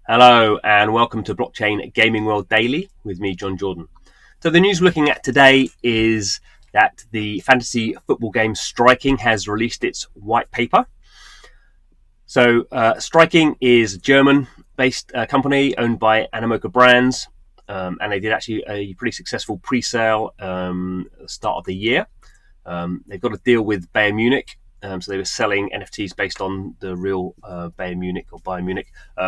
Hello and welcome to Blockchain Gaming World Daily with me, John Jordan. So the news we're looking at today is that the fantasy football game Stryking has released its white paper. So Stryking is a German-based company owned by Animoca Brands, and they did actually a pretty successful pre-sale at the start of the year. They've got a deal with Bayern Munich. So they were selling NFTs based on the real Bayern Munich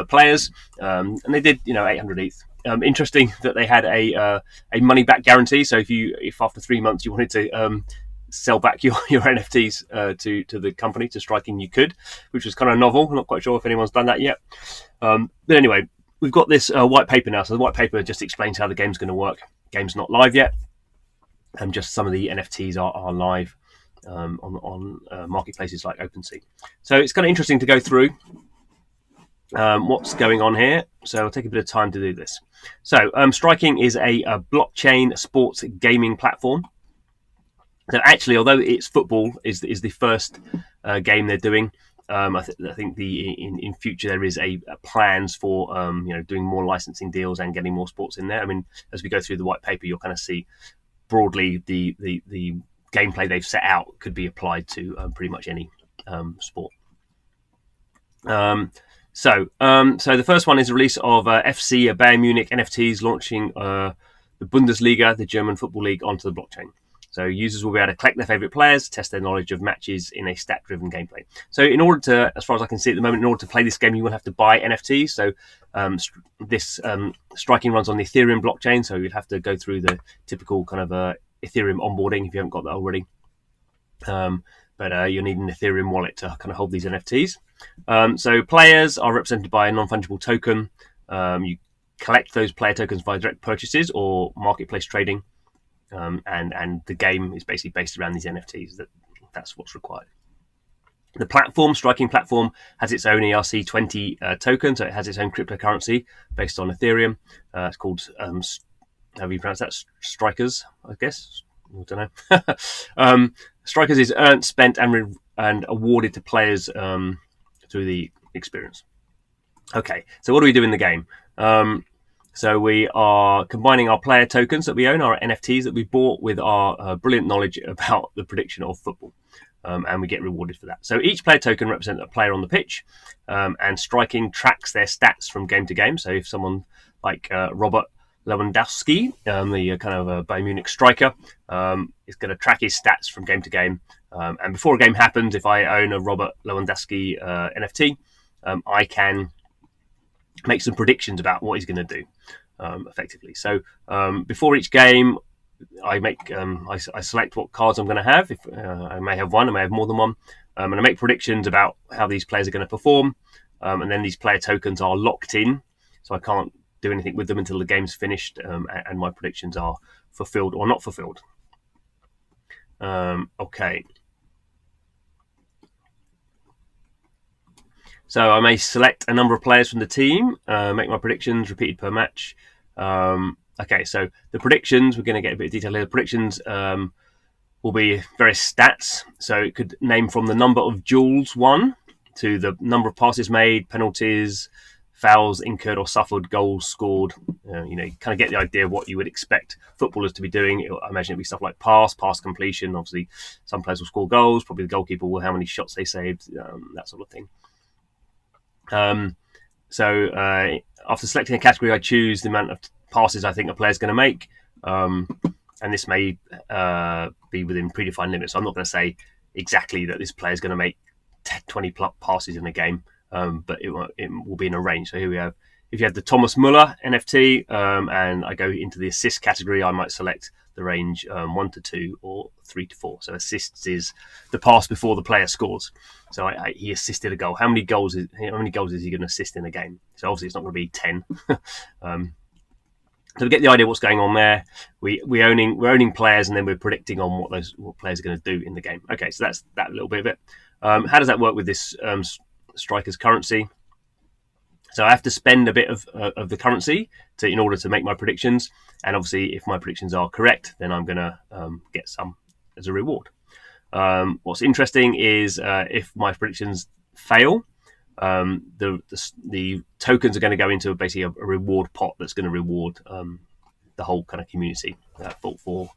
players, and they did 800 ETH. Interesting that they had a money back guarantee. So if after 3 months you wanted to sell back your NFTs to the company, to Stryking, you could, which was kind of novel. I'm not quite sure if anyone's done that yet. But anyway, we've got this white paper now. So the white paper just explains how the game's going to work. Game's not live yet, and just some of the NFTs are live on marketplaces like OpenSea. So it's kind of interesting to go through what's going on here. So I'll take a bit of time to do this. So Stryking is a blockchain sports gaming platform. So actually, although it's football is the first game they're doing, I think in future there is a plans for doing more licensing deals and getting more sports in there. I mean, as we go through the white paper, you'll kind of see broadly the gameplay they've set out could be applied to pretty much any sport. So the first one is the release of FC Bayern Munich NFTs launching the Bundesliga, the German football league, onto the blockchain. So users will be able to collect their favourite players, test their knowledge of matches in a stat-driven gameplay. So in order to, as far as I can see at the moment, in order to play this game, you will have to buy NFTs. So this Stryking runs on the Ethereum blockchain, so you'd have to go through the typical kind of Ethereum onboarding if you haven't got that already. But you'll need an Ethereum wallet to kind of hold these NFTs. So players are represented by a non-fungible token. You collect those player tokens via direct purchases or marketplace trading. And the game is basically based around these NFTs. That's what's required. The platform, Stryking platform, has its own ERC20 token, so it has its own cryptocurrency based on Ethereum. It's called, how do you pronounce that? Strikers, I guess. I don't know. Strikers is earned, spent, and awarded to players through the experience. Okay, so what do we do in the game? So we are combining our player tokens that we own, our NFTs that we bought, with our brilliant knowledge about the prediction of football. And we get rewarded for that. So each player token represents a player on the pitch, and Stryking tracks their stats from game to game. So if someone like Robert Lewandowski, the kind of Bayern Munich striker, is going to track his stats from game to game. And before a game happens, if I own a Robert Lewandowski NFT, I can make some predictions about what he's going to do effectively. So before each game, I select what cards I'm going to have. If I may have one, I may have more than one, and I make predictions about how these players are going to perform. And then these player tokens are locked in, so I can't do anything with them until the game's finished, and my predictions are fulfilled or not fulfilled. Okay. So I may select a number of players from the team, make my predictions repeated per match. Okay, so the predictions, we're going to get a bit of detail here. The predictions will be various stats. So it could name from the number of duels won to the number of passes made, penalties, fouls incurred or suffered, goals scored. You kind of get the idea of what you would expect footballers to be doing. I imagine it'd be stuff like pass completion. Obviously, some players will score goals. Probably the goalkeeper will how many shots they saved, that sort of thing. So after selecting a category, I choose the amount of passes I think a player's going to make, and this may be within predefined limits. So I'm not going to say exactly that this player's going to make 20 passes in a game, but it will be in a range. So here we have, if you have the Thomas Muller NFT, and I go into the assist category, I might select the range 1 to 2 or 3 to 4. So assists is the pass before the player scores. So he assisted a goal. How many goals is he going to assist in a game? So obviously it's not going to be 10. So we get the idea of what's going on there. We're owning players, and then we're predicting on what players are going to do in the game. Okay, so that's that little bit of it. How does that work with this Striker's currency? So I have to spend a bit of the currency in order to make my predictions. And obviously, if my predictions are correct, then I'm going to get some as a reward. What's interesting is if my predictions fail, the tokens are going to go into basically a reward pot that's going to reward the whole kind of community for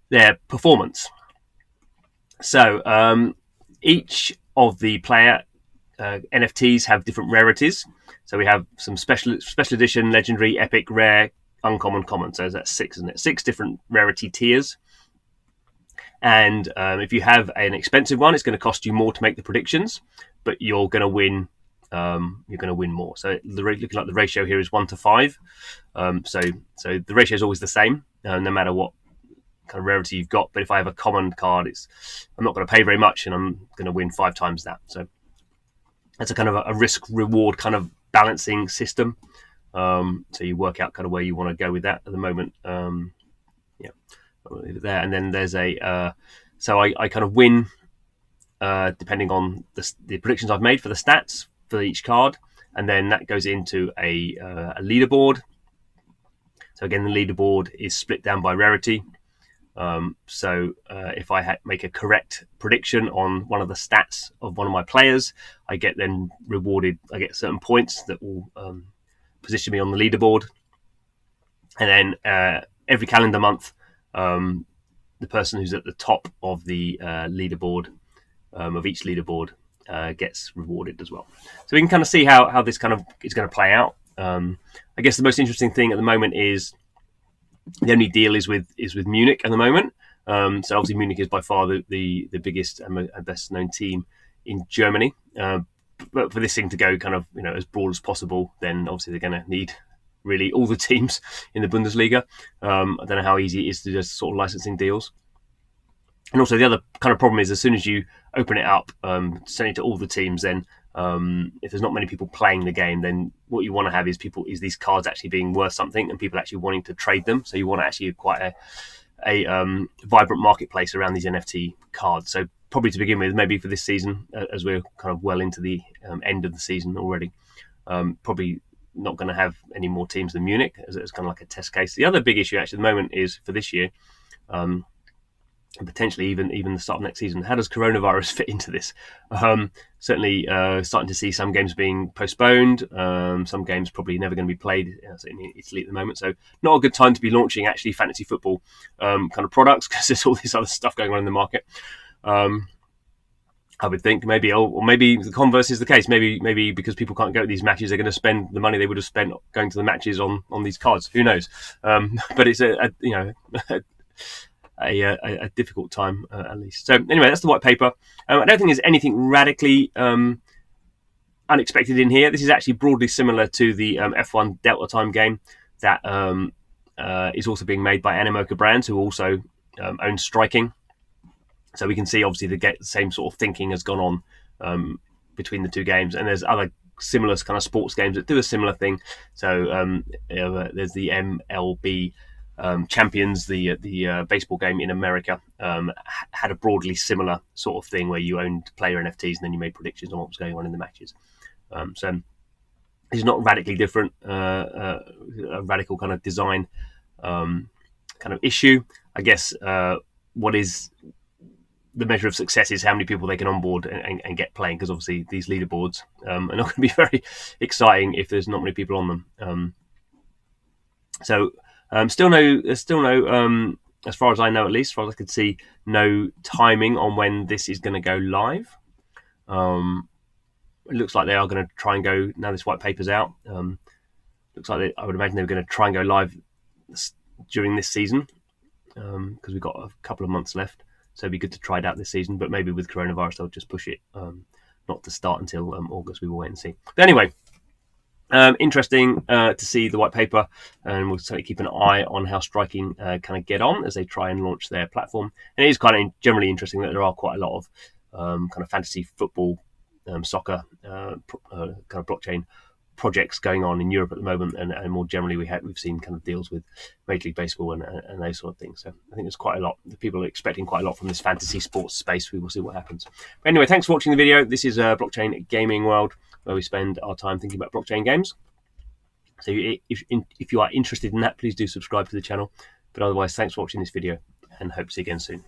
their performance. So each of the player NFTs have different rarities. So we have some special edition, legendary, epic, rare, uncommon, common. So that's 6, isn't it? 6 different rarity tiers. And if you have an expensive one, it's going to cost you more to make the predictions, but you're going to win. You're going to win more. So looking like the ratio here is 1 to 5. So the ratio is always the same, no matter what kind of rarity you've got. But if I have a common card, I'm not going to pay very much, and I'm going to win 5 times that. So that's a kind of a risk reward kind of balancing system. So you work out kind of where you want to go with that at the moment. Yeah, I'll leave it there. And then there's so I kind of win depending on the predictions I've made for the stats for each card, and then that goes into a leaderboard. So again, the leaderboard is split down by rarity. So if I make a correct prediction on one of the stats of one of my players, I get then rewarded. I get certain points that will position me on the leaderboard, and then every calendar month, the person who's at the top of the leaderboard of each leaderboard gets rewarded as well. So we can kind of see how this kind of is going to play out. I guess the most interesting thing at the moment is the only deal is with Munich at the moment. So obviously Munich is by far the biggest and best known team in Germany. But for this thing to go kind of as broad as possible, then obviously they're going to need really all the teams in the Bundesliga. I don't know how easy it is to just sort of licensing deals. And also the other kind of problem is as soon as you open it up, send it to all the teams, then if there's not many people playing the game, then what you want to have is these cards actually being worth something and people actually wanting to trade them. So you want to actually have quite a vibrant marketplace around these NFT cards. So probably to begin with, maybe for this season, as we're kind of well into the end of the season already, probably not going to have any more teams than Munich as kind of like a test case. The other big issue actually at the moment is for this year, and potentially even the start of next season, how does coronavirus fit into this? Certainly starting to see some games being postponed, some games probably never going to be played in Italy at the moment, so not a good time to be launching actually fantasy football kind of products, because there's all this other stuff going on in the market. I would think maybe the converse is the case. Maybe because people can't go to these matches, they're going to spend the money they would have spent going to the matches on these cards. Who knows? But it's a difficult time at least. So anyway, that's the white paper. I don't think there's anything radically unexpected in here. This is actually broadly similar to the F1 Delta Time game that is also being made by Animoca Brands, who also own Stryking. So we can see obviously the same sort of thinking has gone on between the two games, and there's other similar kind of sports games that do a similar thing. So there's the MLB Champions, the baseball game in America, had a broadly similar sort of thing where you owned player NFTs and then you made predictions on what was going on in the matches. So it's not radically different, a radical kind of design kind of issue. I guess what is the measure of success is how many people they can onboard and get playing, because obviously these leaderboards are not going to be very exciting if there's not many people on them. Still no, as far as I know, at least, as far as I could see, no timing on when this is going to go live. It looks like they are going to try and go, now this white paper's out, looks like I would imagine they were going to try and go live during this season, because we've got a couple of months left. So it'd be good to try it out this season, but maybe with coronavirus, they'll just push it not to start until August. We will wait and see. But anyway, interesting to see the white paper, and we'll certainly keep an eye on how Stryking kind of get on as they try and launch their platform. And it is kind of generally interesting that there are quite a lot of kind of fantasy football, soccer, kind of blockchain projects going on in Europe at the moment, and more generally we've seen kind of deals with Major League Baseball and those sort of things. So I think there's quite a lot. The people are expecting quite a lot from this fantasy sports space. We will see what happens. But anyway, thanks for watching the video. This is Blockchain Gaming World, where we spend our time thinking about blockchain games. So if you are interested in that, please do subscribe to the channel. But otherwise, thanks for watching this video, and hope to see you again soon.